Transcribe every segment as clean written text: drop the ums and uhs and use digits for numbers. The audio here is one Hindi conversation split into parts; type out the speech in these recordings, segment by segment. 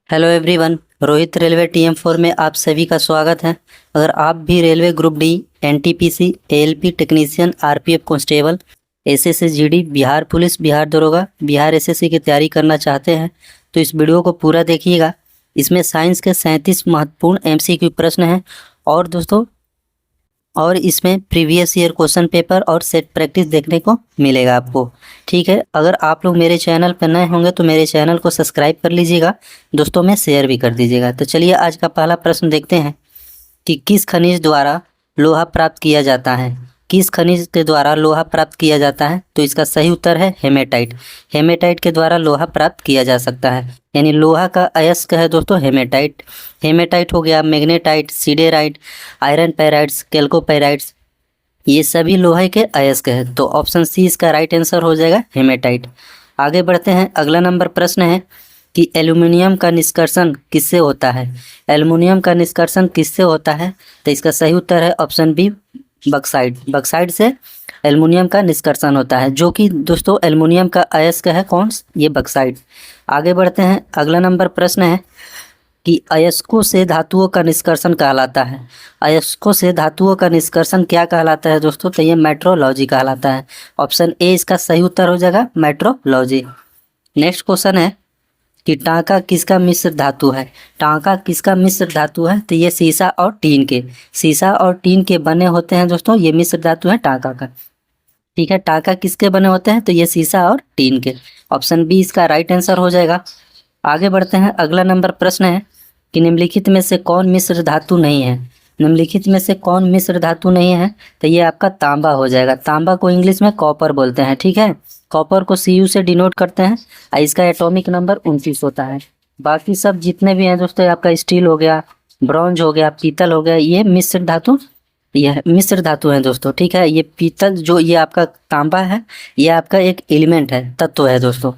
Hello everyone. रोहित रेलवे टीएम4 में आप सभी का स्वागत है। अगर आप भी railway group D, NTPC, ALP technician, RPF constable, SSC GD, Bihar police, Bihar दरोगा, बिहार एसएससी की तैयारी करना चाहते हैं तो इस वीडियो को पूरा देखिएगा। इसमें साइंस के 37 महत्वपूर्ण एमसीक्यू प्रश्न हैं और इसमें प्रीवियस ईयर क्वेश्चन पेपर और सेट प्रैक्टिस देखने को मिलेगा आपको। ठीक है, अगर आप लोग मेरे चैनल पर नए होंगे तो मेरे चैनल को सब्सक्राइब कर लीजिएगा, दोस्तों में शेयर भी कर दीजिएगा। तो चलिए आज का पहला प्रश्न देखते हैं कि किस खनिज द्वारा लोहा प्राप्त किया जाता है। किस खनिज के द्वारा लोहा प्राप्त किया जाता है? तो इसका सही उत्तर है हेमेटाइट। हेमेटाइट के द्वारा लोहा प्राप्त किया जा सकता है, यानी लोहा का अयस्क है दोस्तों हेमेटाइट। हेमेटाइट हो गया, मैग्नेटाइट, सिडेराइट, आयरन पैराइट्स, कैल्कोपैराइट्स, ये सभी लोहे के अयस्क है। तो ऑप्शन सी इसका राइट आंसर हो जाएगा हेमेटाइट। आगे बढ़ते हैं, अगला नंबर प्रश्न है कि एल्युमिनियम का निष्कर्षण किससे होता है। एल्युमिनियम का निष्कर्षण किससे होता है? तो इसका सही उत्तर है ऑप्शन बी बक्साइड। बक्साइड से एल्युमिनियम का निष्कर्षण होता है, जो कि दोस्तों एल्युमिनियम का अयस्क है कौन? ये बक्साइड। आगे बढ़ते हैं, अगला नंबर प्रश्न है कि अयस्कों से धातुओं का निष्कर्षण कहलाता है। अयस्कों से धातुओं का निष्कर्षण क्या कहलाता है दोस्तों? तो ये मेट्रोलॉजी कहलाता है। ऑप्शन ए इसका सही उत्तर हो जाएगा मेट्रोलॉजी। नेक्स्ट क्वेश्चन है कि टांका किसका मिश्र धातु है। टांका किसका मिश्र धातु है? तो ये सीसा और टीन के बने होते हैं दोस्तों, ये मिश्र धातु है टांका का। ठीक है, टांका किसके बने होते हैं? तो ये सीसा और टीन के। ऑप्शन बी इसका राइट आंसर हो जाएगा। आगे बढ़ते हैं, अगला नंबर प्रश्न है कि निम्नलिखित में से कौन मिश्र धातु नहीं है। निम्नलिखित में से कौन मिश्र धातु नहीं है? तो ये आपका तांबा हो जाएगा। तांबा को इंग्लिश में कॉपर बोलते हैं। ठीक है, कॉपर को Cu से डिनोट करते हैं और इसका एटॉमिक नंबर 29 होता है। बाकी सब जितने भी हैं दोस्तों, आपका स्टील हो गया, ब्रॉन्ज हो गया, पीतल हो गया, ये मिश्र धातु है दोस्तों। ठीक है, ये पीतल जो ये आपका तांबा है, ये आपका एक एलिमेंट है, तत्व है दोस्तों।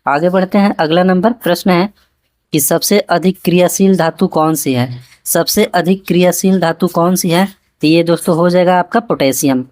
आगे बढ़ते हैं, अगला नंबर प्रश्न है कि सबसे अधिक क्रियाशील धातु कौन सी है। सबसे अधिक क्रियाशील धातु कौन सी है? तो ये दोस्तों हो जाएगा आपका पोटेशियम।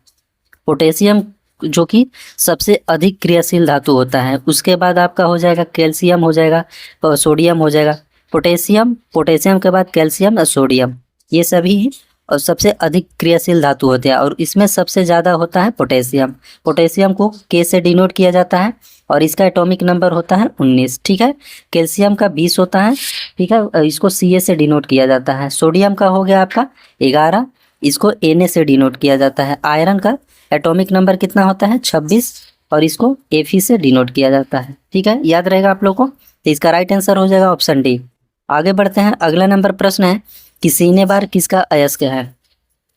पोटेशियम जो कि सबसे अधिक क्रियाशील धातु होता है। उसके बाद आपका हो जाएगा कैल्शियम हो जाएगा और सोडियम हो जाएगा। पोटेशियम के बाद कैल्शियम और सोडियम, ये सभी और सबसे अधिक क्रियाशील धातु होते हैं और इसमें सबसे ज़्यादा होता है पोटेशियम। पोटेशियम को K से डिनोट किया जाता है और इसका एटॉमिक नंबर होता है 19। ठीक है, कैल्शियम का 20 होता है। ठीक है, इसको Ca से डिनोट किया जाता है। सोडियम का हो गया आपका 11, इसको Na से डिनोट किया जाता है। आयरन का एटॉमिक नंबर कितना होता है? 26 और इसको Fe से डिनोट किया जाता है। ठीक है, याद रहेगा आप लोग को। तो इसका राइट आंसर हो जाएगा ऑप्शन डी। आगे बढ़ते हैं, अगला नंबर प्रश्न है कि सीने बार किसका अयस्क है।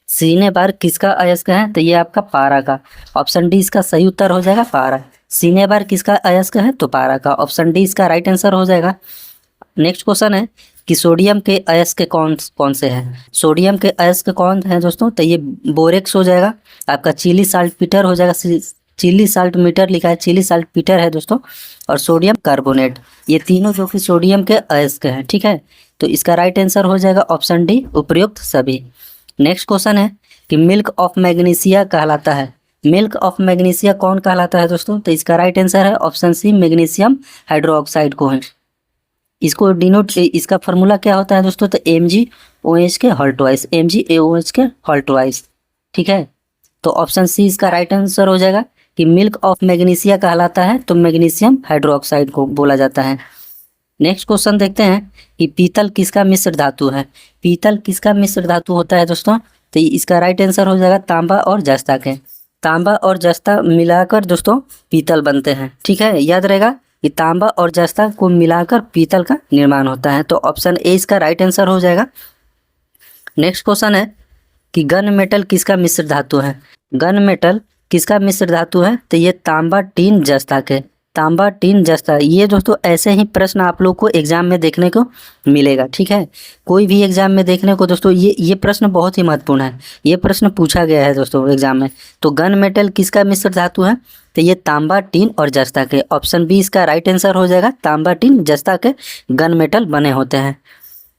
सीने बार किसका अयस्क है? तो ये आपका पारा का। ऑप्शन डी इसका सही उत्तर हो जाएगा पारा। सीने बार किसका अयस्क है? तो पारा का। ऑप्शन डी इसका राइट आंसर हो जाएगा। नेक्स्ट क्वेश्चन है कि सोडियम के अयस्क कौन से हैं। सोडियम के अयस्क कौन है दोस्तों? तो ये बोरेक्स हो जाएगा, आपका चिली साल्ट पीटर हो जाएगा। चिली साल्ट मीटर लिखा है, चिली साल्ट पीटर है दोस्तों, और सोडियम कार्बोनेट, ये तीनों जो कि सोडियम के अयस्क हैं। ठीक है, तो इसका राइट आंसर हो जाएगा ऑप्शन डी उपयुक्त सभी। नेक्स्ट क्वेश्चन है कि मिल्क ऑफ मैग्नीशिया कहलाता है। मिल्क ऑफ मैग्नीशिया कौन कहलाता है दोस्तों? तो इसका राइट आंसर है ऑप्शन सी मैग्नीशियम हाइड्रोक्साइड को है। इसको डिनोट, इसका फार्मूला क्या होता है दोस्तों? तो MgOH के होल ट्वाइस, MgAOH के होल ट्वाइस। ठीक है, तो ऑप्शन सी इसका राइट आंसर हो जाएगा कि मिल्क ऑफ मैग्नीशिया कहलाता है तो मैग्नीशियम हाइड्रोक्साइड को बोला जाता है। नेक्स्ट क्वेश्चन देखते हैं कि पीतल किसका मिश्र धातु है। पीतल किसका मिश्र धातु होता है दोस्तों? तो इसका राइट आंसर हो जाएगा तांबा और जस्ता के। तांबा और जस्ता मिलाकर दोस्तों पीतल बनते हैं। ठीक है, याद रहेगा कि तांबा और जस्ता को मिलाकर पीतल का निर्माण होता है। तो ऑप्शन ए इसका राइट आंसर हो जाएगा। नेक्स्ट क्वेश्चन है कि गन मेटल किसका मिश्र धातु है। गन मेटल किसका मिश्र धातु है? तो ये तांबा टीन जस्ता के। तांबा टीन जस्ता, ये दोस्तों ऐसे ही प्रश्न आप लोग को एग्जाम में देखने को मिलेगा। ठीक है, कोई भी एग्जाम में देखने को दोस्तों ये प्रश्न बहुत ही महत्वपूर्ण है। ये प्रश्न पूछा गया है दोस्तों एग्जाम में। तो गन मेटल किसका मिश्र धातु है? तो ये तांबा टीन और जस्ता के। ऑप्शन बी इसका राइट आंसर हो जाएगा। तांबा टीन जस्ता के गन मेटल बने होते हैं।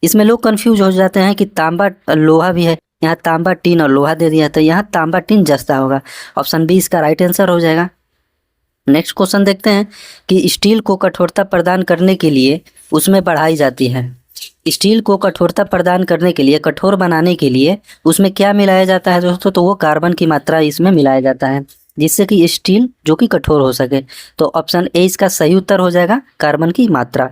इसमें लोग कंफ्यूज हो जाते हैं कि तांबा लोहा भी है, यहाँ तांबा टीन और लोहा दे दिया, तो यहाँ तांबा टीन जस्ता होगा। ऑप्शन बी इसका राइट आंसर हो जाएगा। नेक्स्ट क्वेश्चन देखते हैं कि स्टील को कठोरता प्रदान करने के लिए उसमें बढ़ाई जाती है। स्टील को कठोरता प्रदान करने के लिए, कठोर बनाने के लिए उसमें क्या मिलाया जाता है दोस्तों? तो वो कार्बन की मात्रा इसमें मिलाया जाता है, जिससे कि स्टील जो कि कठोर हो सके। तो ऑप्शन ए इसका सही उत्तर हो जाएगा, कार्बन की मात्रा।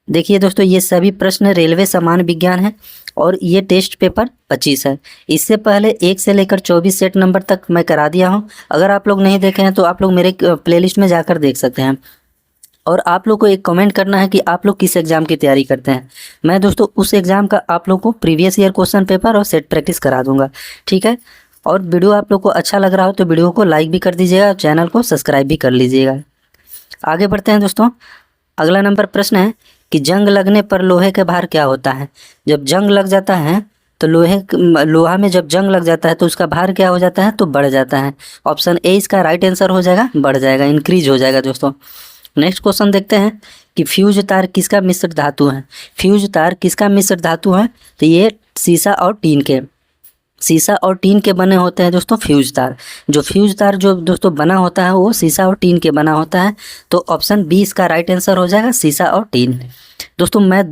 देखिए दोस्तों, ये सभी प्रश्न रेलवे सामान्य विज्ञान है और ये टेस्ट पेपर 25 है। इससे पहले 1 से लेकर 24 सेट नंबर तक मैं करा दिया हूँ। अगर आप लोग नहीं देखे हैं तो आप लोग मेरे प्लेलिस्ट में जाकर देख सकते हैं। और आप लोग को एक कमेंट करना है कि आप लोग किस एग्ज़ाम की तैयारी करते हैं। मैं दोस्तों उस एग्ज़ाम का आप लोग को प्रीवियस ईयर क्वेश्चन पेपर और सेट प्रैक्टिस करा दूंगा, ठीक है। और वीडियो आप लोग को अच्छा लग रहा हो तो वीडियो को लाइक भी कर दीजिएगा, चैनल को सब्सक्राइब भी कर लीजिएगा। आगे बढ़ते हैं दोस्तों। अगला नंबर प्रश्न है कि जंग लगने पर लोहे के भार क्या होता है? जब जंग लग जाता है तो लोहा में जब जंग लग जाता है तो उसका भार क्या हो जाता है? तो बढ़ जाता है। ऑप्शन ए इसका राइट आंसर हो जाएगा, बढ़ जाएगा, इंक्रीज हो जाएगा दोस्तों। नेक्स्ट क्वेश्चन देखते हैं कि फ्यूज तार किसका मिश्र धातु है? फ्यूज तार किसका मिश्र धातु है? तो ये शीशा और टीन के बने होते हैं दोस्तों फ्यूज तार। जो फ्यूज तार जो दोस्तों बना होता है वो शीशा और टीन के बना होता है। तो ऑप्शन बी इसका राइट आंसर हो जाएगा, शीशा और टीन। दोस्तों मैं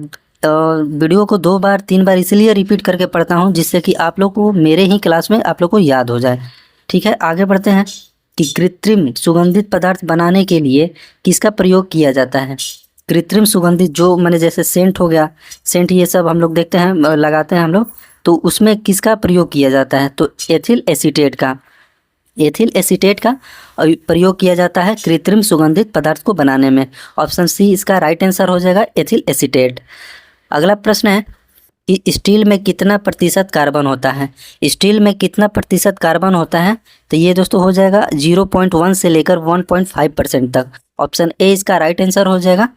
वीडियो को 2 बार 3 बार इसलिए रिपीट करके पढ़ता हूँ जिससे कि आप लोग को मेरे ही क्लास में आप लोग को याद हो जाए, ठीक है। आगे बढ़ते हैं कि कृत्रिम सुगंधित पदार्थ बनाने के लिए किसका प्रयोग किया जाता है? कृत्रिम सुगंधित जो मैंने जैसे सेंट हो गया, सेंट ये सब हम लोग देखते हैं लगाते हैं हम लोग, तो उसमें किसका प्रयोग किया जाता है? तो एथिल एसीटेट का प्रयोग किया जाता है कृत्रिम सुगंधित पदार्थ को बनाने में। ऑप्शन सी इसका राइट आंसर हो जाएगा, एथिल एसीटेट। अगला प्रश्न है कि स्टील में कितना प्रतिशत कार्बन होता है? स्टील में कितना प्रतिशत कार्बन होता है? तो ये दोस्तों हो जाएगा 0.1 से लेकर 1.5% तक। ऑप्शन ए इसका राइट आंसर हो जाएगा।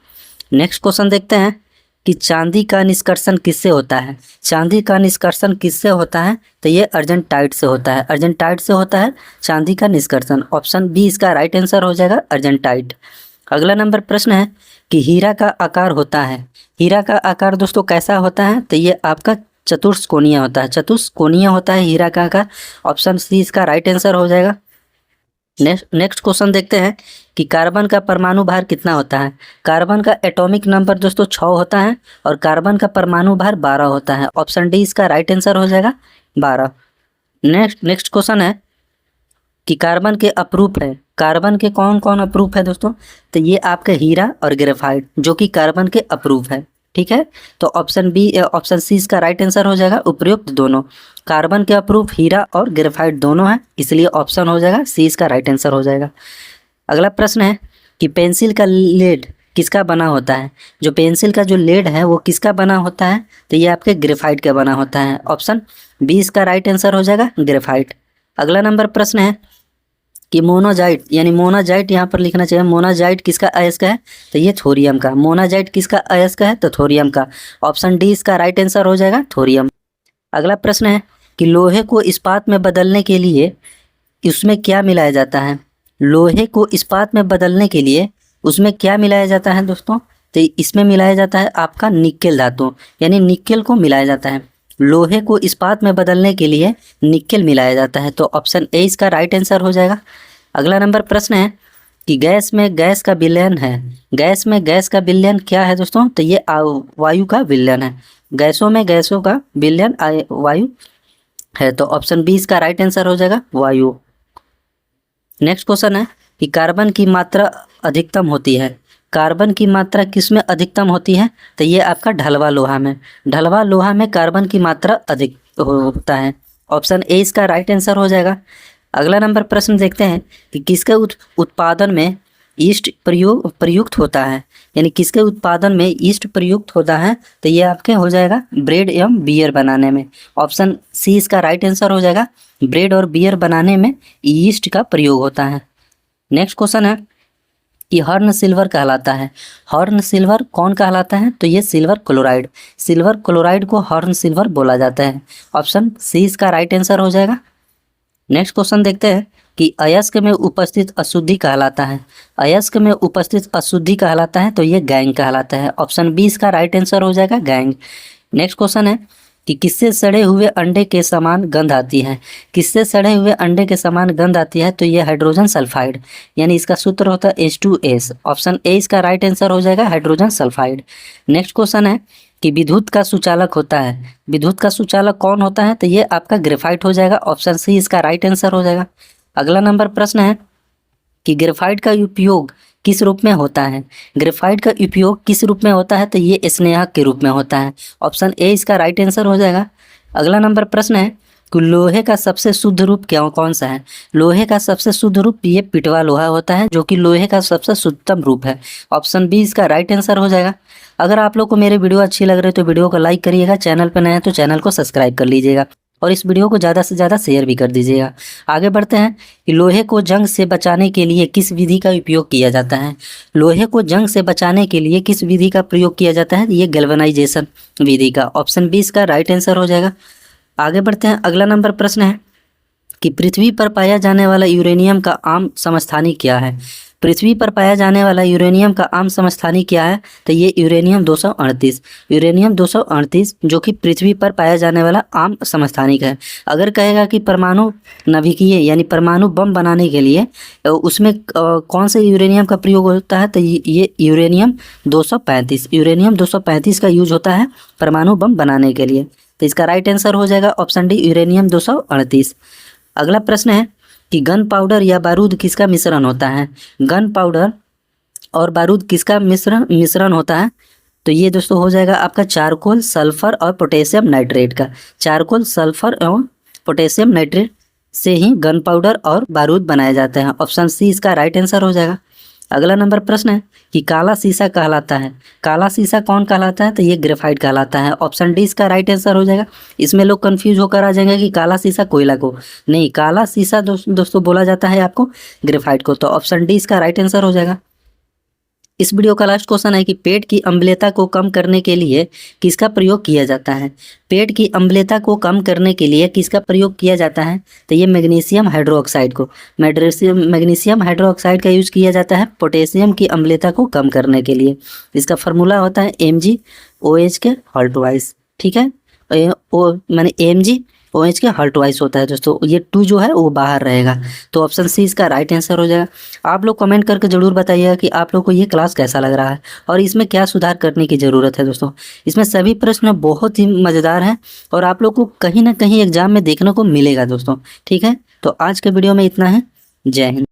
नेक्स्ट क्वेश्चन देखते हैं कि चांदी का निष्कर्षण किससे होता है? चांदी का निष्कर्षण किससे होता है? तो ये अर्जेंटाइट से होता है, अर्जेंटाइट से होता है चांदी का निष्कर्षण। ऑप्शन बी इसका राइट आंसर हो जाएगा, अर्जेंटाइट। अगला नंबर प्रश्न है कि हीरा का आकार होता है। हीरा का आकार दोस्तों कैसा होता है? तो ये आपका चतुष्कोणीय होता है, चतुष्कोणीय होता है हीरा का आकार। ऑप्शन सी इसका राइट आंसर हो जाएगा। नेक्स्ट क्वेश्चन देखते हैं कि कार्बन का परमाणु भार कितना होता है? कार्बन का एटॉमिक नंबर दोस्तों 6 होता है और कार्बन का परमाणु भार 12 होता है। ऑप्शन डी इसका राइट आंसर हो जाएगा, 12। नेक्स्ट क्वेश्चन है कि कार्बन के अपरूप है। कार्बन के कौन कौन अपरूप है दोस्तों? तो ये आपका हीरा और ग्रेफाइट जो कि कार्बन के अपरूप है, ठीक है। तो ऑप्शन सी इसका राइट आंसर हो जाएगा, उपयुक्त दोनों। कार्बन के अपरूप हीरा और ग्रेफाइट दोनों हैं, इसलिए ऑप्शन हो जाएगा सी इसका राइट आंसर हो जाएगा। अगला प्रश्न है कि पेंसिल का लेड किसका बना होता है? जो पेंसिल का जो लेड है वो किसका बना होता है? तो ये आपके ग्रेफाइट का बना होता है। ऑप्शन बी इसका राइट आंसर हो जाएगा, ग्रेफाइट। अगला नंबर प्रश्न है कि मोनाजाइट, यानी मोनाजाइट यहाँ पर लिखना चाहिए, मोनाजाइट किसका अयस्क है? तो ये थोरियम का। मोनाजाइट किसका अयस्क है? तो थोरियम का। ऑप्शन डी इसका राइट आंसर हो जाएगा, थोरियम। अगला प्रश्न है कि लोहे को इस्पात में बदलने के लिए उसमें क्या मिलाया जाता है? लोहे को इस्पात में बदलने के लिए उसमें क्या मिलाया जाता है दोस्तों? तो इसमें मिलाया जाता है आपका निकेल धातु, यानी निकेल को मिलाया जाता है। लोहे को इस्पात में बदलने के लिए निकेल मिलाया जाता है। तो ऑप्शन ए इसका राइट आंसर हो जाएगा। अगला नंबर प्रश्न है कि गैस में गैस का विलयन है। गैस में गैस का विलयन क्या है दोस्तों? तो ये वायु का विलयन है। गैसों में गैसों का विलयन वायु है। तो ऑप्शन बी इसका राइट आंसर हो जाएगा, वायु। नेक्स्ट क्वेश्चन है कि कार्बन की मात्रा अधिकतम होती है। कार्बन की मात्रा किस में अधिकतम होती है? तो ये आपका ढलवा लोहा में। ढलवा लोहा में कार्बन की मात्रा अधिक होता है। ऑप्शन ए इसका राइट आंसर हो जाएगा। अगला नंबर प्रश्न देखते हैं कि किसके उत्पादन में ईस्ट प्रयुक्त होता है, यानी किसके उत्पादन में ईस्ट प्रयुक्त होता है? तो ये आपके हो जाएगा ब्रेड एवं बियर बनाने में। ऑप्शन सी इसका राइट आंसर हो जाएगा, ब्रेड और बियर बनाने में ईस्ट का प्रयोग होता है। नेक्स्ट क्वेश्चन है कि हॉर्न सिल्वर कहलाता है। हॉर्न सिल्वर कौन कहलाता है? तो ये सिल्वर क्लोराइड। सिल्वर क्लोराइड को हॉर्न सिल्वर बोला जाता है। ऑप्शन सी इसका राइट आंसर हो जाएगा। नेक्स्ट क्वेश्चन देखते हैं कि अयस्क में उपस्थित अशुद्धि कहलाता है। अयस्क में उपस्थित अशुद्धि कहलाता है तो ये गैंग कहलाता है। ऑप्शन बी इसका राइट आंसर हो जाएगा, गैंग। नेक्स्ट क्वेश्चन है कि किससे सड़े हुए अंडे के समान गंध आती है। किससे सड़े हुए अंडे के समान गंध आती है, तो ये हाइड्रोजन सल्फाइड, यानी इसका सूत्र होता है H2S। ऑप्शन ए इसका राइट आंसर हो जाएगा, हाइड्रोजन सल्फाइड। नेक्स्ट क्वेश्चन है कि विद्युत का सुचालक होता है। विद्युत का सुचालक कौन होता है, तो ये आपका ग्रेफाइट हो जाएगा। ऑप्शन सी इसका राइट आंसर हो जाएगा। अगला नंबर प्रश्न है कि ग्रेफाइट का उपयोग किस रूप में होता है। ग्रेफाइट का उपयोग किस रूप में होता है, तो ये स्नेहक के रूप में होता है। ऑप्शन ए इसका राइट आंसर हो जाएगा। अगला नंबर प्रश्न है कि लोहे का सबसे शुद्ध रूप क्या कौन सा है। लोहे का सबसे शुद्ध रूप ये पिटवा लोहा होता है, जो कि लोहे का सबसे शुद्धतम रूप है। ऑप्शन बी इसका राइट आंसर हो जाएगा। अगर आप लोग को मेरे वीडियो अच्छी लग रही है तो वीडियो को लाइक करिएगा, चैनल पर नए हैं तो चैनल को सब्सक्राइब कर लीजिएगा और इस वीडियो को ज़्यादा से ज़्यादा शेयर भी कर दीजिएगा। आगे बढ़ते हैं कि लोहे को जंग से बचाने के लिए किस विधि का उपयोग किया जाता है। लोहे को जंग से बचाने के लिए किस विधि का प्रयोग किया जाता है, ये गैल्वेनाइजेशन विधि का। ऑप्शन बी इसका राइट आंसर हो जाएगा। आगे बढ़ते हैं, अगला नंबर प्रश्न है कि पृथ्वी पर पाया जाने वाला यूरेनियम का आम समस्थानिक क्या है। पृथ्वी पर पाया जाने वाला यूरेनियम का आम समस्थानिक क्या है, तो ये यूरेनियम 238। यूरेनियम 238 जो कि पृथ्वी पर पाया जाने वाला आम समस्थानिक है। अगर कहेगा कि परमाणु नाभिकीय यानी परमाणु बम बनाने के लिए उसमें कौन से यूरेनियम का प्रयोग होता है, तो ये यूरेनियम 235। यूरेनियम 235 का यूज होता है परमाणु बम बनाने के लिए, तो इसका राइट आंसर हो जाएगा ऑप्शन डी, यूरेनियम 238। अगला प्रश्न है कि गन पाउडर या बारूद किसका मिश्रण होता है। गन पाउडर और बारूद किसका मिश्रण होता है, तो ये दोस्तों हो जाएगा आपका चारकोल, सल्फर और पोटेशियम नाइट्रेट का। चारकोल, सल्फर और पोटेशियम नाइट्रेट से ही गन पाउडर और बारूद बनाए जाते हैं। ऑप्शन सी इसका राइट आंसर हो जाएगा। अगला नंबर प्रश्न है कि काला शीशा कहलाता है। काला शीशा कौन कहलाता है, तो ये ग्रेफाइट कहलाता है। ऑप्शन डी इसका राइट आंसर हो जाएगा। इसमें लोग कंफ्यूज होकर आ जाएंगे कि काला शीशा कोयला को, नहीं, काला शीशा दोस्तों बोला जाता है आपको ग्रेफाइट को, तो ऑप्शन डी इसका राइट आंसर हो जाएगा। इस वीडियो का लास्ट क्वेश्चन है कि पेट की अम्लता को कम करने के लिए किसका प्रयोग किया जाता है। पेट की अम्लता को कम करने के लिए किसका प्रयोग किया जाता है, तो ये मैग्नीशियम हाइड्रोक्साइड को। मैग्नीशियम हाइड्रोक्साइड का यूज किया जाता है पोटेशियम की अम्लता को कम करने के लिए। इसका फार्मूला होता है MgOH के हॉल्ट वाइज, ठीक है, मैंने MgOH के हॉल्ट वाइज होता है दोस्तों। ये 2 जो है वो बाहर रहेगा, तो ऑप्शन सी इसका राइट आंसर हो जाएगा। आप लोग कमेंट करके ज़रूर बताइएगा कि आप लोग को ये क्लास कैसा लग रहा है और इसमें क्या सुधार करने की ज़रूरत है दोस्तों। इसमें सभी प्रश्न बहुत ही मज़ेदार हैं और आप लोग को कहीं ना कहीं एग्जाम में देखने को मिलेगा दोस्तों, ठीक है। तो आज के वीडियो में इतना है। जय हिंद।